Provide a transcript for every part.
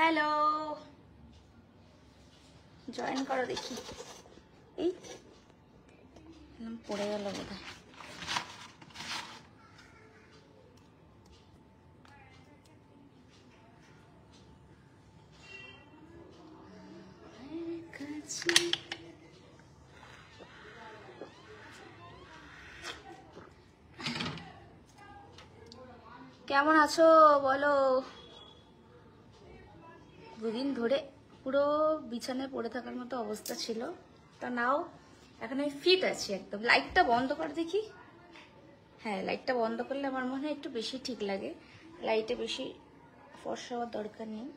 Hello, join করো দেখি। এই পড়ে গেল বোধহয়। কেমন আছো বলো? দুদিন ধরে পুরো বিছানায় পড়ে থাকার মতো অবস্থা ছিল, তা নাও এখন আমি ফিট আছি একদম। লাইটটা বন্ধ কর দেখি। হ্যাঁ, লাইটটা বন্ধ করলে আমার মনে হয় একটু বেশি ঠিক লাগে। লাইটে বেশি ফর্সা হওয়ার দরকার নেই।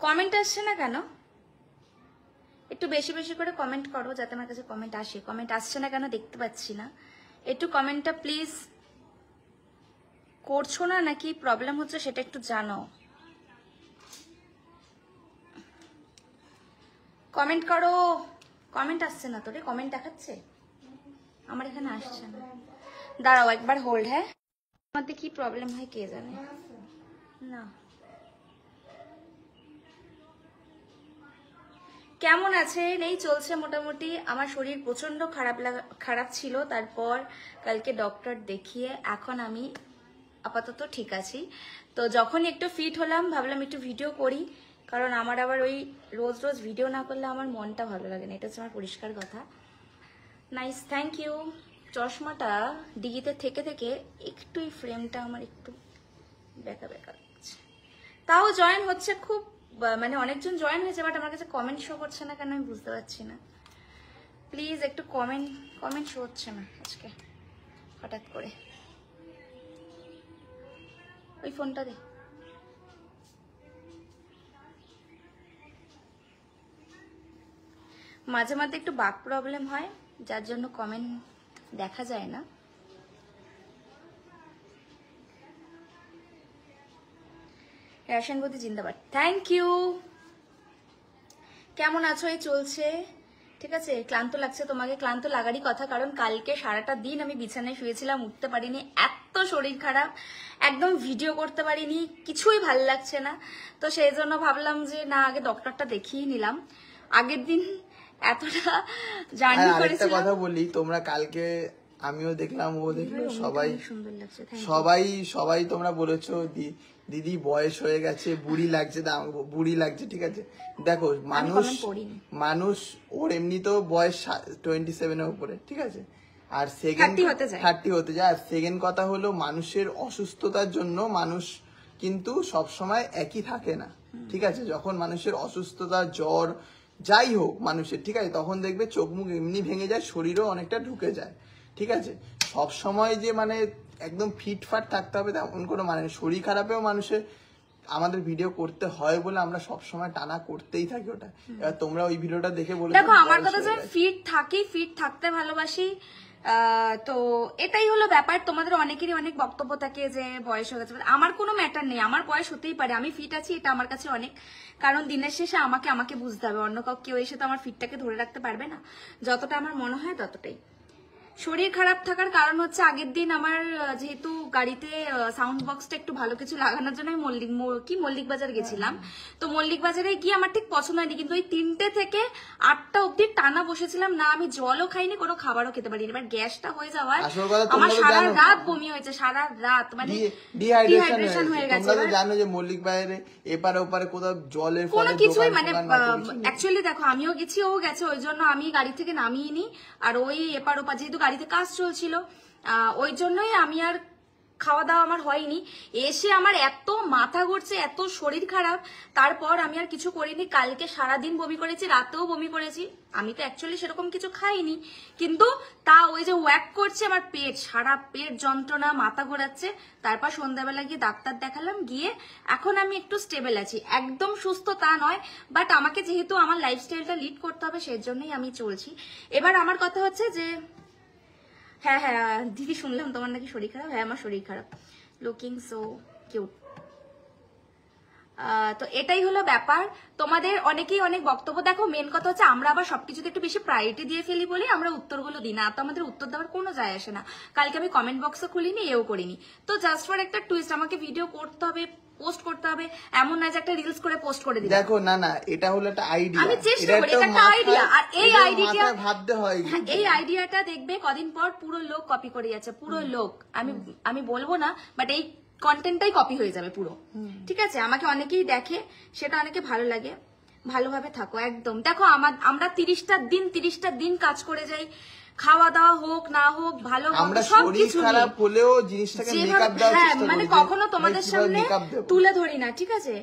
কমেন্ট আসছে না কেন? একটু বেশি বেশি করে কমেন্ট করো যাতে আমার কাছে কমেন্ট আসে। কমেন্ট আসছে না কেন দেখতে পাচ্ছি না। একটু কমেন্টটা প্লিজ করছো না, নাকি প্রবলেম হচ্ছে সেটা একটু জানো। কমেন্ট করো। কমেন্ট আসছে না তোরে? কমেন্ট দেখাচ্ছে, আমার এখানে আসছে না। দাঁড়াও একবার হোল্ড। হ্যাঁ, আমাদের কি প্রবলেম হয় কে জানে। না, কেমন আছেন? এই চলছে মোটামুটি। আমার শরীর প্রচন্ড খারাপ ছিল, তারপর কালকে ডক্টর দেখিয়ে এখন আমি আপাতত ঠিক আছি। তো যখন একটু ফিট হলাম ভাবলাম একটু ভিডিও করি, কারণ আমার আবার ওই রোজ রোজ ভিডিও না করলে আমার মনটা ভালো লাগে না, এটা হচ্ছে আমার পরিষ্কার কথা। Nice, thank you. চশমাটা ডিগিতে থেকে থেকে একটু এই ফ্রেমটা আমার একটু বেঁকা বেঁকা লাগছে। তাও জয়েন হচ্ছে খুব, মানে অনেকজন জয়েন হয়েছে, বাট আমার কাছে কমেন্ট শো করছে না কেন আমি বুঝতে পারছি না। প্লিজ একটু কমেন্ট শো হচ্ছে না আজকে হঠাৎ করে। ওই ফোনটা দে। মাঝে মাঝে একটু বাক প্রবলেম হয়, যার জন্য কমেন্ট দেখা যায় না। রেশন বদি জিন্দাবাদ, থ্যাংক ইউ। কেমন আছো? এই চলছে, ঠিক আছে। ক্লান্ত লাগছে তোমাকে? ক্লান্ত লাগারই কথা, কারণ কালকে সারাটা দিন আমি বিছানায় শুয়েছিলাম, উঠতে পারিনি, এত শরীর খারাপ, একদম ভিডিও করতে পারিনি, কিছুই ভাল লাগছে না। তো সেই জন্য ভাবলাম যে না, আগে ডক্টরটা দেখিয়ে নিলাম। আগের দিন এতটা জার্নি করেছিলাম। একটা কথা বলি, তোমরা কালকে আমিও দেখলাম, ও দেখলো, সবাই সুন্দর লাগছে, সবাই তোমরা বলেছো দিদি বয়স হয়ে গেছে, বুড়ি লাগছে, বুড়ি লাগছে। ঠিক আছে, দেখো মানুষ ওর এমনিতেও বয়স 27 এর উপরে, ঠিক আছে, আর সেকেন্ড 30 হতে যায়। আর সেকেন্ড কথা হলো, মানুষের অসুস্থতার জন্য মানুষ কিন্তু সবসময় একই থাকে না, ঠিক আছে। যখন মানুষের অসুস্থতা, জ্বর, যাই হোক মানুষের, ঠিক আছে, তখন দেখবে চোখ মুখ এমনি ভেঙে যায়, শরীরও অনেকটা ঢুকে যায়, ঠিক আছে। সব সময় যে মানে একদম ফিটফাট থাকতে হবে তেমন কোনো মানে, শরীর খারাপেও মানুষের আমাদের ভিডিও করতে হয় বলে আমরা সব সময় টানা করতেই থাকি ওটা। এবার তোমরা ওই ভিডিওটা দেখে বলে দেখো, আমার কথা যে ফিট থাকি, ফিট থাকতে ভালোবাসি, তো এটাই হলো ব্যাপার। তোমাদের অনেকেরই অনেক বক্তব্য থাকে যে বয়স হয়ে গেছে, আমার কোনো ম্যাটার নেই, আমার বয়স হতেই পারে, আমি ফিট আছি, এটা আমার কাছে অনেক। কারণ দিনের শেষে আমাকে বুঝতে হবে, অন্য কেউ এসে তো আমার ফিটটাকে ধরে রাখতে পারবে না। যতটা আমার মনে হয় ততটাই। শরীর খারাপ থাকার কারণ হচ্ছে, আগের দিন আমার যেহেতু গাড়িতে সাউন্ড বক্সটা একটু ভালো কিছু লাগানোর জন্য আমি মল্লিক বাজার গেছিলাম। তো মল্লিক বাজারে গিয়ে আমার ঠিক পছন্দ হয়নি, কিন্তু ওই 3টে থেকে 8টা অব্দি টানা বসেছিলাম না, আমি জলও খাইনি, কোনো খাবারও খেতে পারিনি। এবার গ্যাসটা হয়ে যাওয়ায় আমার সারা রাত বমি হয়েছে, সারা রাত মানে ডিহাইড্রেশন হয়ে গেছে। তোমরা তো জানো যে মল্লিক বাজারে এপারে ওপারে কোথাও জলের কোনো কিছুই মানে অ্যাকচুয়ালি দেখো, আমিও গেছি, ও গেছে, ওই জন্য আমি গাড়ি থেকে নামিয়ে নি। আর ওই এপার ওপার যেহেতু গাড়িতে কাজ চলছিল, ওই জন্যই আমি আর খাওয়া দাওয়া আমার হয়নি। এসে আমার এত মাথা ঘুরছে, এত শরীর খারাপ, তারপর আমি আর কিছু করিনি। কালকে সারাদিন বমি করেছি, রাতেও বমি করেছি। আমি তো অ্যাকচুয়ালি সেরকম কিছু খাইনি, কিন্তু তা ওই যে ওয়াক করছে আমার পেট, সারা পেট যন্ত্রণা, মাথা ঘোরাচ্ছে। তারপর সন্ধ্যাবেলা গিয়ে ডাক্তার দেখালাম, গিয়ে এখন আমি একটু স্টেবল আছি, একদম সুস্থ তা নয়, বাট আমাকে যেহেতু আমার লাইফস্টাইলটা লিড করতে হবে সেই জন্যই আমি চলছি। এবার আমার কথা হচ্ছে যে, হ্যাঁ দিদি শুনলাম তোমার নাকি শরীর খারাপ। হ্যাঁ, আমার শরীর খারাপ। Looking so cute. তো এটাই হলো ব্যাপার। তোমাদের অনেকেই অনেক বক্তব্য, দেখো মেন কথা হচ্ছে আমরা আবার সবকিছুতে একটু বেশি প্রায়োরিটি দিয়ে ফেলি বলে আমরা উত্তরগুলো দিই না, তো আমাদের উত্তর দেওয়ার কোনো যায় আসে না। কালকে আমি কমেন্ট বক্সও খুলিনি, এও করিনি, তো জাস্ট ফর একটা টুইস্ট আমাকে ভিডিও করতে হবে, পোস্ট করতে হবে, এমন না যে একটা রিলস করে পোস্ট করে দিই। দেখো না না, এটা হলো একটা আইডিয়া, আমি চেষ্টা করি, এটা একটা আইডিয়া, আর এই আইডিয়াটা ভাবতে হয়, এই আইডিয়াটা দেখবে কদিন পর পুরো লোক কপি করে যাচ্ছে, পুরো লোক, আমি বলবো না, বাট এই কন্টেন্টটাই কপি হয়ে যাবে পুরো, ঠিক আছে? আমাকে অনেকেই দেখে, সেটা অনেকে ভালো লাগে, ভালোভাবে থাকো একদম। দেখো আমরা 30টা দিন কাজ করে যাই, খাওয়া দাওয়া হোক না হোক, ভালো আমরা সবকিছু খারাপ হলেও জিনিসটাকে মেকআপ দেওয়ার চেষ্টা করি, মানে কখনো তোমাদের সামনে তুলে ধরি না, ঠিক আছে?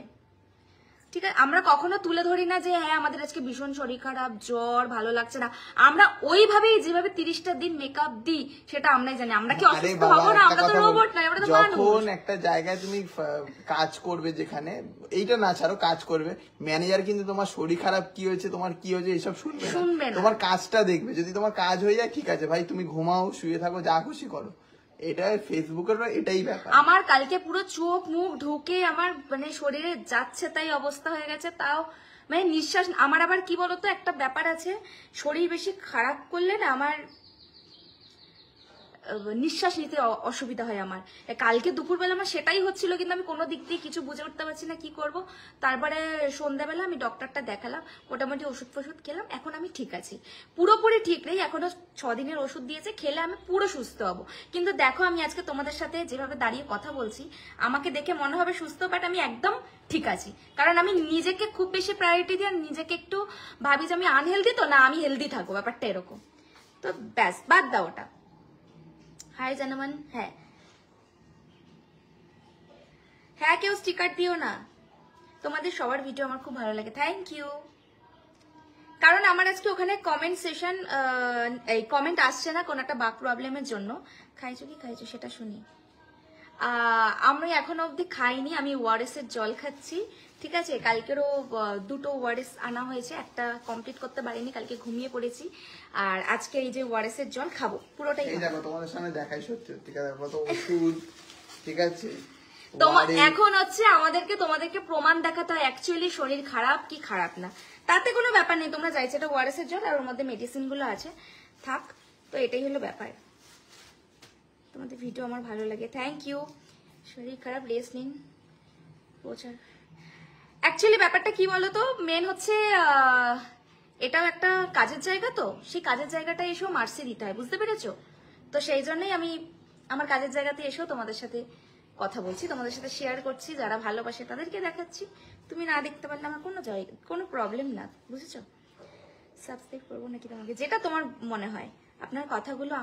ঠিক আছে, আমরা কখনো তুলে ধরি না যে হ্যাঁ আমাদের আজকে ভীষণ শরীর খারাপ, জ্বর, ভালো লাগছে না। আমরা ওইভাবেই যেভাবে 30টা দিন মেকআপ দিই সেটা আমরাই জানি। আমরা কি অসুস্থ হবো না? আমরা তো রোবট না, আমরা তো মানুষ। যখন একটা জায়গায় তুমি কাজ করবে, যেখানে এইটা না ছাড়ো কাজ করবে, ম্যানেজার কিন্তু তোমার শরীর খারাপ কি হয়েছে, তোমার কি হয়েছে এইসব শুনবে না, তোমার কাজটা দেখবে। যদি তোমার কাজ হয়ে যায় ঠিক আছে ভাই, তুমি ঘুমাও, শুয়ে থাকো, যা খুশি করো। এটা ফেসবুকের এটাই ব্যাপার। আমার কালকে পুরো চোখ মুখ ঢুকে আমার মানে শরীরে যাচ্ছে তাই অবস্থা হয়ে গেছে, তাও মানে নিঃশ্বাস। আমার আবার কি বলতো, একটা ব্যাপার আছে, শরীর বেশি খারাপ করলে না আমার নিঃশ্বাস নিতে অসুবিধা হয়। আমার কালকে দুপুরবেলা আমার সেটাই হচ্ছিল, কিন্তু আমি কোনো দিক দিয়ে কিছু বুঝে উঠতে পারছি না কি করব। তারপরে সন্ধ্যাবেলা আমি ডক্টরটা দেখালাম, মোটামুটি ওষুধ ফষুধ খেলাম, এখন আমি ঠিক আছি, পুরোপুরি ঠিক নেই, এখনো 6 দিনের ওষুধ দিয়েছে, খেলে আমি পুরো সুস্থ হব। কিন্তু দেখো আমি আজকে তোমাদের সাথে যেভাবে দাঁড়িয়ে কথা বলছি, আমাকে দেখে মনে হবে সুস্থ, বাট আমি একদম ঠিক আছি, কারণ আমি নিজেকে খুব বেশি প্রায়োরিটি দিই, নিজেকে একটু ভাবি যে আমি আনহেলদি, তো না আমি হেলদি থাকবো, ব্যাপারটা এরকম। তো ব্যাস, বাদ দাও ওটা। হাই জানামান, হ্যাঁ হ্যাঁ, কেউ স্টিকার দিও না, তোমাদের সবার ভিডিও আমার খুব ভালো লাগে, থ্যাংক ইউ। কারণ আমার আজকে ওখানে কমেন্ট সেশন, এই কমেন্ট আসছে না কোনো একটা বাক প্রবলেমের জন্য। খাইছো কি খাইছো সেটা শুনি। আমি এখনো অবধি খাইনি, আমি ওআরএস এর জল খাচ্ছি, ঠিক আছে? কালকেরও 2টো ওআরএস আনা হয়েছে, একটা কমপ্লিট করতে পারিনি, কালকে ঘুমিয়ে পড়েছি, আর আজকে এই যে ওআরএস এর জল খাবো পুরোটাই। এই দেখো তোমাদের সামনে দেখাই সত্যি সত্যি কথা, কত ওষুধ, ঠিক আছে? এখন হচ্ছে তোমাদেরকে প্রমাণ দেখাতে হয় অ্যাকচুয়ালি শরীর খারাপ কি খারাপ না, তাতে কোনো ব্যাপার নেই। তোমরা চাইছো এটা ওআরএস এর জল, আর ওর মধ্যে মেডিসিন গুলো আছে, থাক। তো এটাই হলো ব্যাপার। তোমাদের ভিডিও আমার ভালো লাগে, থ্যাংক ইউ। শরীর খারাপ, রেস্ট নিন, প্রচার। অ্যাকচুয়ালি ব্যাপারটা কি বলতো, মেন হচ্ছে এটাও একটা কাজের জায়গা, তো সেই কাজের জায়গাটা এসেও মার্সি দিতে হয়, বুঝতে পেরেছো? তো সেই জন্যই আমি আমার কাজের জায়গাতে এসেও তোমাদের সাথে কথা বলছি, তোমাদের সাথে শেয়ার করছি, যারা ভালোবাসে তাদেরকে দেখাচ্ছি। তুমি না দেখতে পারলে আমার কোনো প্রবলেম না, বুঝেছো? সাবস্ক্রাইব করবো নাকি তোমাকে, যেটা তোমার মনে হয়। আপনার কথাগুলো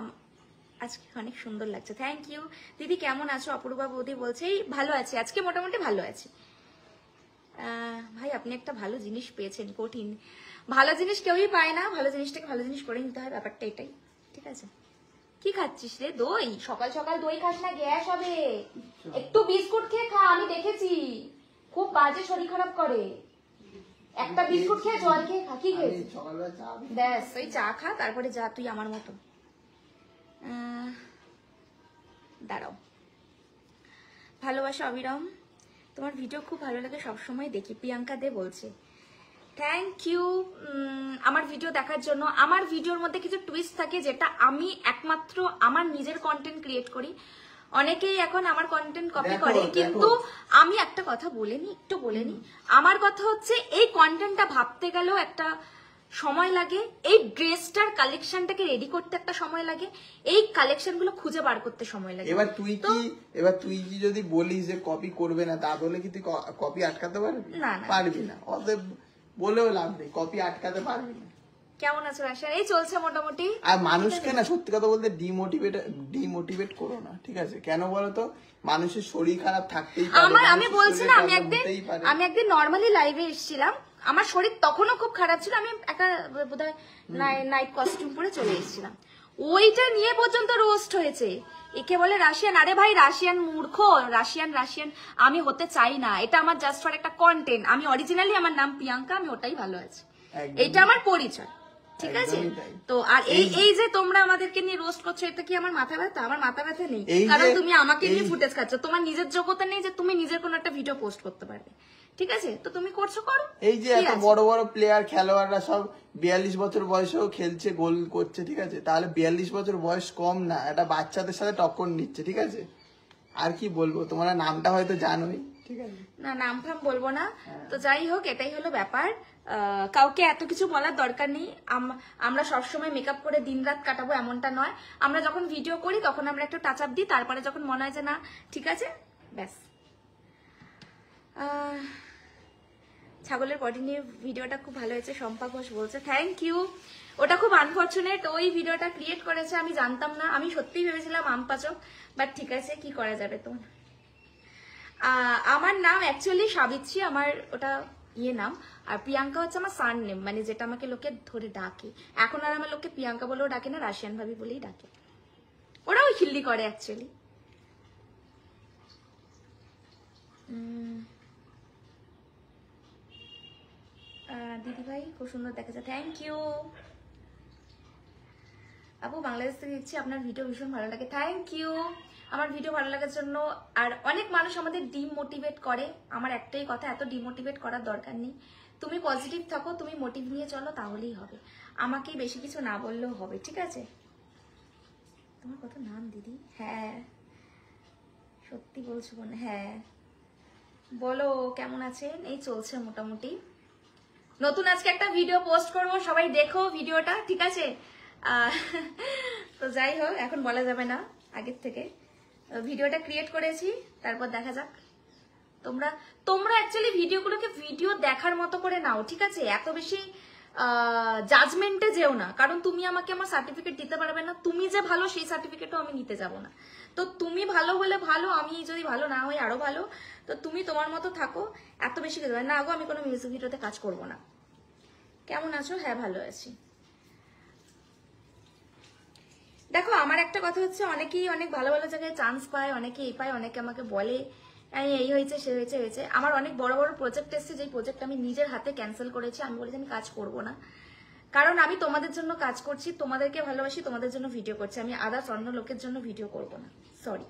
আজকে অনেক সুন্দর লাগছে, থ্যাংক ইউ। দিদি কেমন আছো? অপূর্বা বৌদি বলছে এই ভালো আছি, আজকে মোটামুটি ভালো আছি। ভাই আপনি একটা ভালো জিনিস পেয়েছেন, কঠিন ভালো জিনিস কেউই পায় না, ভালো জিনিসটাকে ভালো জিনিস করে নিতে হয়, ব্যাপারটা এটাই, ঠিক আছে? কি খাচ্ছিস রে? দই? সকাল সকাল দই খাস না, গ্যাস হবে। একটু বিস্কুট খেয়ে খা, আমি দেখেছি খুব বাজে শরীর খারাপ করে। একটা বিস্কুট খেয়ে জল খেয়ে খা। কি খেয়েছিস? ব্যাস ওই চা খা, তারপরে যা তুই আমার মতো। দাঁড়াও। ভালোবাসা অবিরাম, তোমার ভিডিও খুব ভালো লাগে, সবসময় দেখি, প্রিয়াঙ্কা দে বলছে। থ্যাংক ইউ আমার ভিডিও দেখার জন্য। আমার ভিডিওর মধ্যে কিছু টুইস্ট থাকে, যেটা আমি একমাত্র আমার নিজের কন্টেন্ট ক্রিয়েট করি। অনেকেই এখন আমার কন্টেন্ট কপি করে, কিন্তু আমি একটা কথা একটু বলে নি। আমার কথা হচ্ছে এই কন্টেন্টটা ভাবতে গেলেও একটা সময় লাগে, এই ড্রেসটার কালেকশনটাকে রেডি করতে একটা সময় লাগে, এই কালেকশনগুলো খুঁজে বার করতে সময় লাগে। এবার তুই কি যদি বলিস যে কপি করবে না, তা বলে কি তুই কপি আটকাতে পারবি? না, পারবি না। অতএব বলেও লাভ নেই, কপি আটকাতে পারবি না। কেমন আছো রাশিয়া? এই চলছে মোটামুটি। আর মানুষকে না সত্যি কথা বলতে ডিমোটিভেট করো না, ঠিক আছে? কেন বলতো, মানুষের শরীর খারাপ থাকতেই পারে। আমি বলছি না, আমি একদিন নর্মালি লাইভে এসেছিলাম, আমার শরীর তখনও খুব খারাপ ছিল, আমি একটা বোধহয় নাইট কস্টিউম পরে চলে এসেছিলাম, ওইটা নিয়ে পর্যন্ত রোস্ট হয়েছে। একে বলে রাশিয়ান। আরে ভাই রাশিয়ান মূর্খ, রাশিয়ান আমি হতে চাই না, এটা আমার জাস্ট ফর একটা কন্টেন্ট। আমি অরিজিনালি আমার নাম প্রিয়াঙ্কা, আমি ওটাই ভালো আছি, এইটা আমার পরিচয়, ঠিক আছে? তো আর এই যে তোমরা আমাদেরকে নিয়ে রোস্ট করছো, এটা কি আমার মাথা ব্যথা? আমার মাথা ব্যথা নেই, কারণ তুমি আমাকে নিয়ে ফুটেজ খাচ্ছ। তোমার নিজের যোগ্যতা নেই যে তুমি নিজের কোনো একটা ভিডিও পোস্ট করতে পারবে, ঠিক আছে? তো তুমি করছো, করো। এই যে এত বড় বড় প্লেয়ার খেলোয়াড়রা সব 42 বছর বয়সেও খেলছে, গোল করছে, ঠিক আছে? তাহলে 42 বছর বয়স কম না, একটা বাচ্চাদের সাথে টক্কর নিচ্ছে, ঠিক আছে? আর কি বলবো, তোমরা নামটা হয়তো জানোই, ঠিক আছে? না, নাম ফাম বলবো না। তো যাই হোক, এটাই হলো ব্যাপার। কাউকে এত কিছু বলার দরকার নেই। আমরা সবসময় মেকআপ করে দিনরাত কাটাবো এমনটা নয়। আমরা যখন ভিডিও করি তখন আমরা একটু টাচ আপ দিই, তারপরে যখন মনে হয় যে না ঠিক আছে, ব্যাস। ছাগলের বডি নিয়ে ভিডিওটা খুব ভালো হয়েছে, শম্পা ঘোষ বলছে। Thank you. ওটা খুব আনফর্চুনেট, ওই ভিডিওটা ক্রিয়েট করেছে, আমি জানতাম না। আমি সত্যিই ভেবেছিলাম আমপাচক, বাট ঠিক আছে, কি করা যাবে। তোমার আমার নাম অ্যাকচুয়ালি সাবিত্রী, আমার ওটা ইয়ে নাম। আর প্রিয়াঙ্কা হচ্ছে আমার সার নেম, মানে যেটা আমাকে লোকে ধরে ডাকে। এখন আর আমার লোকে প্রিয়াঙ্কা বলেও ডাকে না, রাশিয়ান ভাবি বলেই ডাকে। ওরাও হিল্লি করে অ্যাকচুয়ালি। দিদি ভাই খুব সুন্দর দেখা যায়, থ্যাংক ইউ। আপু বাংলাদেশ থেকে দেখছি, আপনার ভিডিও ভীষণ ভালো লাগে, থ্যাংক ইউ। আমার ভিডিও ভালো লাগার জন্য আর অনেক মানুষ আমাদের ডিমোটিভেট করে, আমার একটাই কথা, এত ডিমোটিভেট করার দরকার নেই। তুমি পজিটিভ থাকো, তুমি মোটিভ নিয়ে চলো, তাহলেই হবে। আমাকে বেশি কিছু না বললেও হবে, ঠিক আছে? তোমার কত নাম দিদি? হ্যাঁ সত্যি বলছো বোন, হ্যাঁ। বলো কেমন আছেন? এই চলছে মোটামুটি। নতুন আজকে একটা ভিডিও পোস্ট করব, সবাই দেখো ভিডিওটা, ঠিক আছে? তো যাই হোক, এখন বলা যাবে না আগের থেকে। ভিডিওটা ক্রিয়েট করেছি, তারপর দেখা যাক। তোমরা অ্যাকচুয়ালি ভিডিওগুলোকে ভিডিও দেখার মতো করে নাও, ঠিক আছে? এত বেশি জাজমেন্টে যেও না, কারণ তুমি আমাকে আমার সার্টিফিকেট দিতে পারবে না। তুমি যে ভালো সেই সার্টিফিকেটও আমি নিতে যাব না। তো তুমি ভালো হলে ভালো, আমি যদি ভালো না হই আরো ভালো। তো তুমি তোমার মতো থাকো, এত বেশি কিছু না। গো আমি কোনো মিউজিক ভিডিওতে কাজ করব না। কেমন আছো? হ্যাঁ ভালো আছি। দেখো আমার একটা কথা হচ্ছে, অনেকেই অনেক ভালো ভালো জায়গায় চান্স পায়, অনেকে এই পায়, অনেকে আমাকে বলে এই হয়েছে সে হয়েছে। আমার অনেক বড় বড় প্রজেক্ট এসেছে, যেই প্রজেক্ট আমি নিজের হাতে ক্যান্সেল করেছি। আমি বলেছি আমি কাজ করব না, কারণ আমি তোমাদের জন্য কাজ করছি, তোমাদেরকে ভালোবাসি, তোমাদের জন্য ভিডিও করছি। আমি আদার্স অন্য লোকের জন্য ভিডিও করব না, সরি।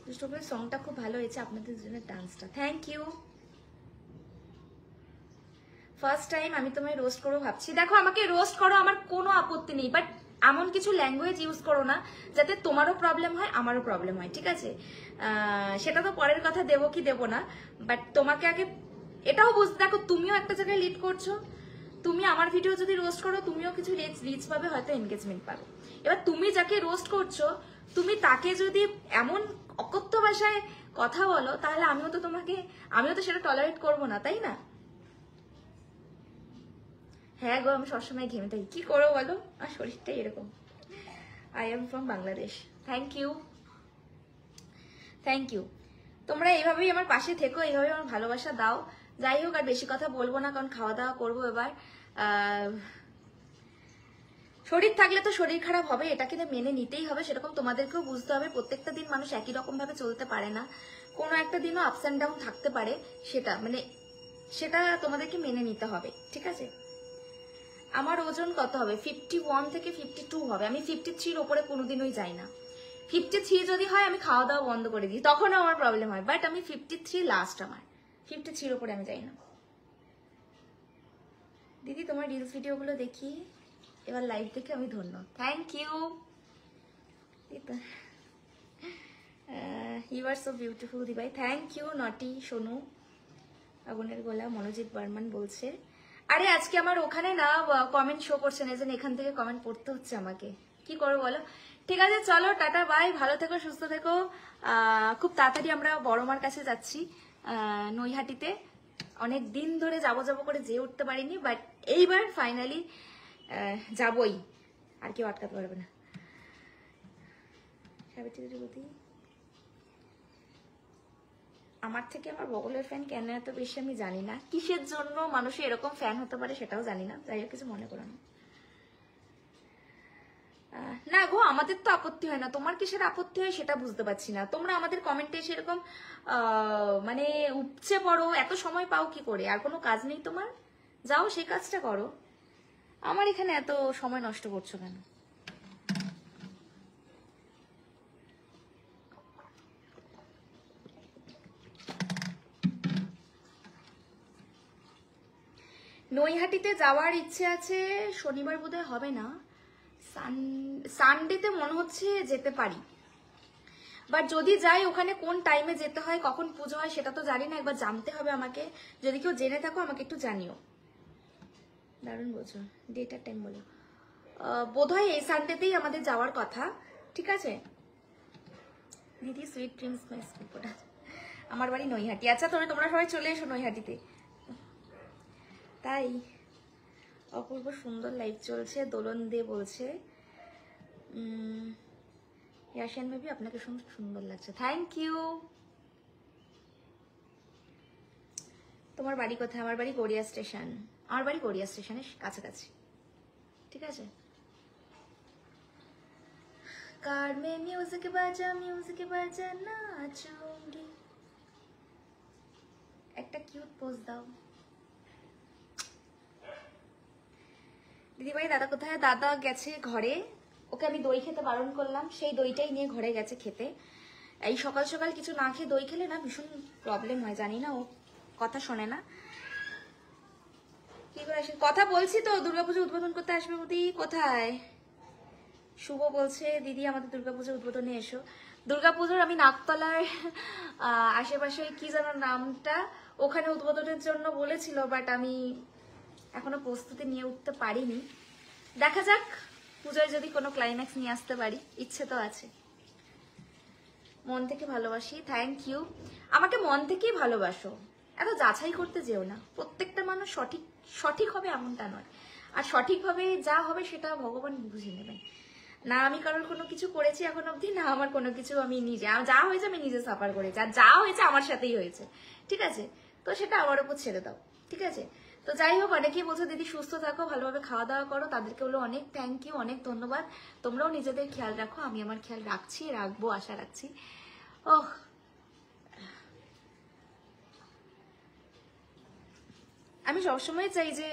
দুষ্টুপুরের সংটা খুব ভালো হয়েছে, আপনাদের জন্য ডান্সটা, থ্যাংক ইউ। ফার্স্ট টাইম আমি তোমায় রোস্ট করবো ভাবছি। দেখো আমাকে রোস্ট করো, আমার কোনো আপত্তি নেই, বাট এমন কিছু ল্যাঙ্গুয়েজ ইউজ করো না যাতে তোমারও প্রবলেম হয় আমারও প্রবলেম হয়, ঠিক আছে? সেটা তো পরের কথা, দেবো কি দেবো না, বাট তোমাকে আগে এটাও বুঝতে। দেখো তুমিও একটা জায়গায় লিড করছো, তুমি আমার ভিডিও যদি রোস্ট করো তুমিও কিছু রিচ পাবে, হয়তো এনগেজমেন্ট পাবে। এবার তুমি যাকে রোস্ট করছো, তুমি তাকে যদি এমন অকথ্য ভাষায় কথা বলো, তাহলে আমিও তো সেটা টলারেট করবো না, তাই না? হ্যাঁ গো, আমি সবসময় ঘেমে থাকি, কি করবো বলো, আর শরীরটাই এরকম। I am from Bangladesh, thank you. Thank you. তোমরা এইভাবেই আমার পাশে থেকো, এইভাবেই আমার ভালোবাসা দাও। যাই হোক, আর বেশি কথা বলবো না, কারণ খাওয়া দাওয়া করবো এবার। শরীর থাকলে তো শরীর খারাপ হবে, এটা কিন্তু মেনে নিতেই হবে। সেরকম তোমাদেরকেও বুঝতে হবে, প্রত্যেকটা দিন মানুষ একই রকম ভাবে চলতে পারে না, কোনো একটা দিনও আপস অ্যান্ড ডাউন থাকতে পারে। সেটা তোমাদেরকে মেনে নিতে হবে, ঠিক আছে? আমার ওজন কত হবে? 51 থেকে 52 হবে। আমি 53-র ওপরে কোনোদিনই যাই না। 53 যদি হয় আমি খাওয়া দাওয়া বন্ধ করে দিই, তখনও আমার প্রবলেম হয়, বাট আমি 53 লাস্ট, আমার 53-র ওপরে আমি যাই না। দিদি তোমার রিলস ভিডিওগুলো দেখি, এবার লাইভ দেখে আমি ধন্য, thank you. You are so beautiful দিভাই, থ্যাংক ইউ। নটি সোনু, আগুনের গোলা, মনোজিৎ বর্মন বলছে। আরে আজকে আমার ওখানে না কমেন্ট শো করছে না, যেন এখান থেকে কমেন্ট পড়তে হচ্ছে আমাকে, কি করবো বলো? ঠিক আছে চলো, টাটা বাই, ভালো থেকো, সুস্থ থেকো। খুব তাড়াতাড়ি আমরা বড়মার কাছে যাচ্ছি, নৈহাটিতে। অনেক দিন ধরে যাবো করে যেয়ে উঠতে পারিনি, বাট এইবার ফাইনালি যাবই, আর কেউ আটকাতে পারবে না। আমার থেকে আমার বগলের ফ্যান কেন এত বেশি আমি জানি না, কিসের জন্য মানুষের এরকম ফ্যান হতে পারে সেটাও জানি না। যাই হোক, কিছু মনে করো না। না গো, আমাদের তো আপত্তি হয় না, তোমার কিসের আপত্তি হয় সেটা বুঝতে পারছি না। তোমরা আমাদের কমেন্টে সেরকম মানে উপচে পড়ো, এত সময় পাও কি করে? আর কোনো কাজ নেই তোমার? যাও সেই কাজটা করো, আমার এখানে এত সময় নষ্ট করছো কেন? নৈহাটিতে যাওয়ার ইচ্ছে আছে, শনিবার বোধহয় হবে না, সানডেতে মনে হচ্ছে যেতে পারি। বাট যদি যাই ওখানে কোন টাইমে যেতে হয়, কখন পুজো হয় সেটা তো জানি না, একবার জানতে হবে আমাকে। যদি কেউ জেনে থাকো আমাকে একটু জানিও। দারুণ বলছো, ডেট আর টাইম বলো। বোধহয় এই সানডেতেই আমাদের যাওয়ার কথা, ঠিক আছে দিদি। Sweet dreams my school. আমার বাড়ি নৈহাটি। আচ্ছা তোমরা সবাই চলে এসো নৈহাটিতে। তাই অপূর্ব সুন্দর লাইভ চলছে, দোলন দে বলছে। ইয়াশিয়ান বেবি আপনাকে শুনতে সুন্দর লাগছে, থ্যাংক ইউ। তোমার বাড়ি কোথায়? আমার বাড়ি গড়িয়া স্টেশন। আমার বাড়ি গড়িয়া স্টেশনের কাছাকাছি, ঠিক আছে। कार में म्यूजिक बाजा नाचूंगी। একটা কিউট পোজ দাও। দিদিভাই দাদা কোথায়? দাদা গেছে ঘরে, ওকে আমি দই খেতে বারণ করলাম, সেই দইটাই নিয়ে ঘরে গেছে খেতে। এই সকাল সকাল কিছু না খেয়ে দই খেলে না ভীষণ প্রবলেম হয়, জানি না, ও কথা শোনে না। কি করে আসে? কথা বলছি তো, দুর্গাপুজো উদ্বোধন করতে আসবে বৌদি। কোথায়? শুভ বলছে দিদি আমাদের দুর্গাপুজোর উদ্বোধনে এসো। দুর্গাপুজোর আমি নাকতলার আশেপাশে কি যেন নামটা, ওখানে উদ্বোধনের জন্য বলেছিল, বাট আমি এখনো প্রস্তুতি নিয়ে উঠতে পারিনি। দেখা যাক পুজোয় যদি কোনো ক্লাইম্যাক্স নিয়ে আসতে পারি, ইচ্ছে তো আছে। মন থেকে ভালোবাসি, থ্যাংক ইউ। আমাকে মন থেকেই ভালোবাসো, এত যাচাই করতে যেও না। প্রত্যেকটা মানুষ সঠিক হবে এমনটা নয়, আর সঠিকভাবে যা হবে সেটা ভগবান বুঝে নেবেন। না আমি কারোর কোনো কিছু করেছি এখন অবধি, না আমার কোনো কিছু আমি নিজে, যা হয়েছে আমি নিজে সাফার করেছি, আর যা হয়েছে আমার সাথেই হয়েছে, ঠিক আছে। তো সেটা আমার উপর ছেড়ে দাও, ঠিক আছে। তো যাই হোক, অনেকেই বলছো দিদি সুস্থ থাকো, ভালোভাবে খাওয়া দাওয়া করো, তাদেরকে বলো অনেক থ্যাংক ইউ, অনেক ধন্যবাদ। তোমরাও নিজেদের খেয়াল রাখো, আমি আমার খেয়াল রাখছি, রাখবো, আশা রাখছি। ওহ, আমি সবসময় চাই যে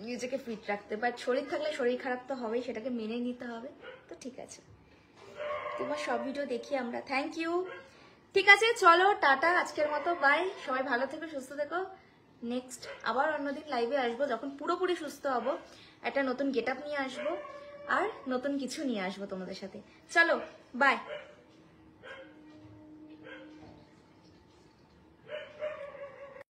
নিজেকে ফিট রাখতে, বাট শরীর থাকলে শরীর খারাপ তো হবেই, সেটাকে মেনে নিতে হবে। তো ঠিক আছে, তোমার সব ভিডিও দেখি আমরা, থ্যাংক ইউ। ঠিক আছে চলো টাটা, আজকের মতো বাই। সবাই ভালো থেকো, সুস্থ থেকো। নেক্সট আবার অন্যদিন লাইভে আসবো, যখন পুরোপুরি সুস্থ হব, একটা নতুন গেট আপ নিয়ে আসবো, আর নতুন কিছু নিয়ে আসবো তোমাদের সাথে। চলো বাই।